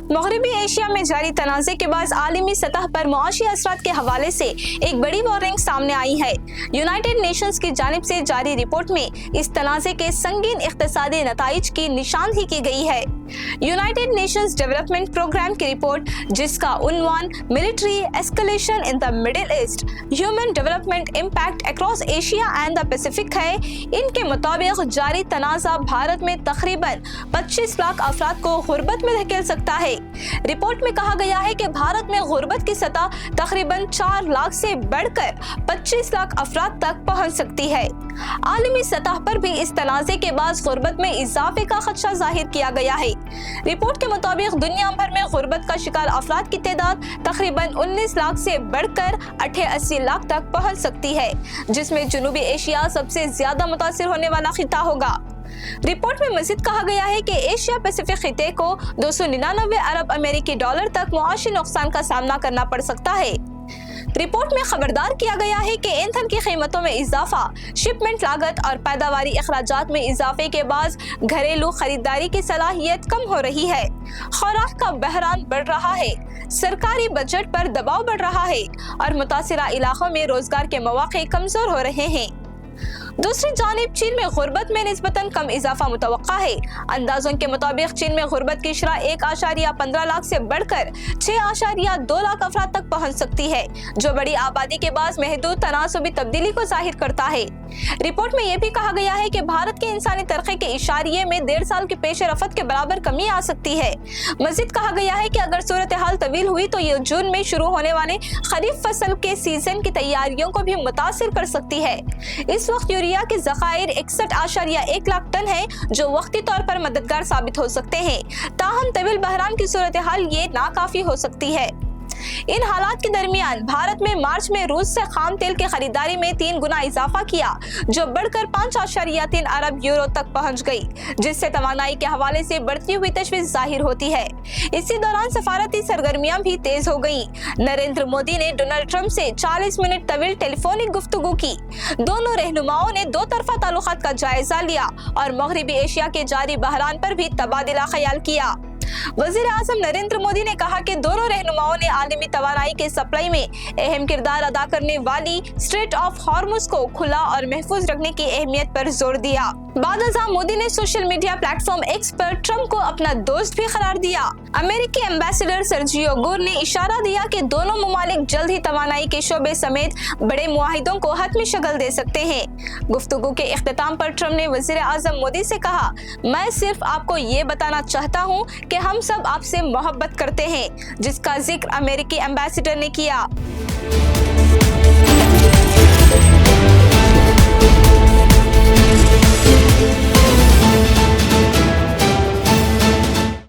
मगरबी एशिया में जारी तनाज़े के बाद आलमी सतह पर मुआशी असरात के हवाले से एक बड़ी वार्निंग सामने आई है। यूनाइटेड नेशंस की जानिब से जारी रिपोर्ट में इस तनाज़े के संगीन इक़्तिसादी नताइज की निशानदही की गई है। यूनाइटेड नेशंस डेवलपमेंट प्रोग्राम की रिपोर्ट, जिसका उन्वान military escalation in the Middle East, human development impact across Asia and the Pacific है, इनके मुताबिक जारी तनाज़ा भारत में तकरीबन 25 लाख अफराद को गुर्बत में धकेल सकता है। रिपोर्ट में कहा गया है कि भारत में गुर्बत की सतह तकरीबन 4 लाख से बढ़कर 25 लाख अफराद तक पहुंच सकती है। आलमी सतह पर भी इस तनाज़े के बाद गुर्बत में इजाफे का खदशा जाहिर किया गया है। रिपोर्ट के मुताबिक दुनिया भर में गुर्बत का शिकार अफराद की तादाद तकरीबन 19 लाख से बढ़कर 88 लाख तक पहुंच सकती है, जिसमें जनूबी एशिया सबसे ज्यादा मुतासिर होने वाला खिता होगा। रिपोर्ट में मजीद कहा गया है कि एशिया पैसिफिक खिते को 299 अरब अमेरिकी डॉलर तक मुआशी नुकसान का सामना करना पड़ सकता है। रिपोर्ट में खबरदार किया गया है कि ईंधन की कीमतों में इजाफा, शिपमेंट लागत और पैदावारी अखराजात में इजाफे के बाद घरेलू खरीदारी की सलाहियत कम हो रही है, खुराक का बहरान बढ़ रहा है, सरकारी बजट पर दबाव बढ़ रहा है और मुतासिरा इलाकों में रोजगार के मौके कमजोर हो रहे हैं। दूसरी जानिब चीन में गुर्बत में निस्बतन कम इजाफा मुतवक्का है। अंदाजों के मुताबिक चीन में गुर्बत की शरह 1.15 लाख से बढ़कर 6.2 लाख अफराद तक पहुंच सकती है, जो बड़ी आबादी के बाद महदूद तनासुबी तब्दीली को जाहिर करता है। रिपोर्ट में यह भी कहा गया है कि भारत के इंसानी तरक्की के इशारिये में 1.5 साल की पेश रफ्त के बराबर कमी आ सकती है। मजीद कहा गया है कि अगर सूरत हाल तवील हुई तो ये जून में शुरू होने वाले खरीफ फसल के सीजन की तैयारियों को भी मुतासिर कर सकती है। इस वक्त यूरिया के ज़खायर 61.1 लाख टन है, जो वक्ती तौर पर मददगार साबित हो सकते हैं। ताहम तवील बहरान की सूरत हाल ये नाकाफी हो सकती है। इन हालात के दरमियान भारत में मार्च में रूस से खाम तेल की खरीदारी में 3 गुना इजाफा किया, जो बढ़कर 5.3 अरब यूरो तक पहुंच गई, जिससे तवानाई के हवाले से बढ़ती हुई तशवीश जाहिर होती है। इसी दौरान सफारती सरगर्मियां भी तेज हो गईं। नरेंद्र मोदी ने डोनाल्ड ट्रंप से 40 मिनट तवील टेलीफोनिक गुफ्तगू की। दोनों रहनुमाओं ने दो तरफा ताल्लुकात का जायजा लिया और मगरबी एशिया के जारी बहरान पर भी तबादला ख्याल किया। वज़ीर आज़म नरेंद्र मोदी ने कहा कि दोनों रहनुमाओं ने आलमी तवानाई के सप्लाई में अहम किरदार अदा करने वाली स्ट्रेट ऑफ हॉर्मुज़ को खुला और महफूज रखने की अहमियत पर जोर दिया। बाद मोदी ने सोशल मीडिया प्लेटफॉर्म एक्स पर ट्रंप को अपना दोस्त भी करार दिया। अमेरिकी एम्बेसडर सर्जियो गुर ने इशारा दिया कि दोनों ममालिक जल्द ही तवानाई के शोबे समेत बड़े मुआहिदों को हतमी शक्ल दे सकते हैं। गुफ्तगू के इख्तिताम पर ट्रंप ने वज़ीर आज़म मोदी से कहा, मैं सिर्फ आपको ये बताना चाहता हूँ कि हम सब आपसे मोहब्बत करते हैं, जिसका जिक्र अमेरिकी एम्बेसडर ने किया।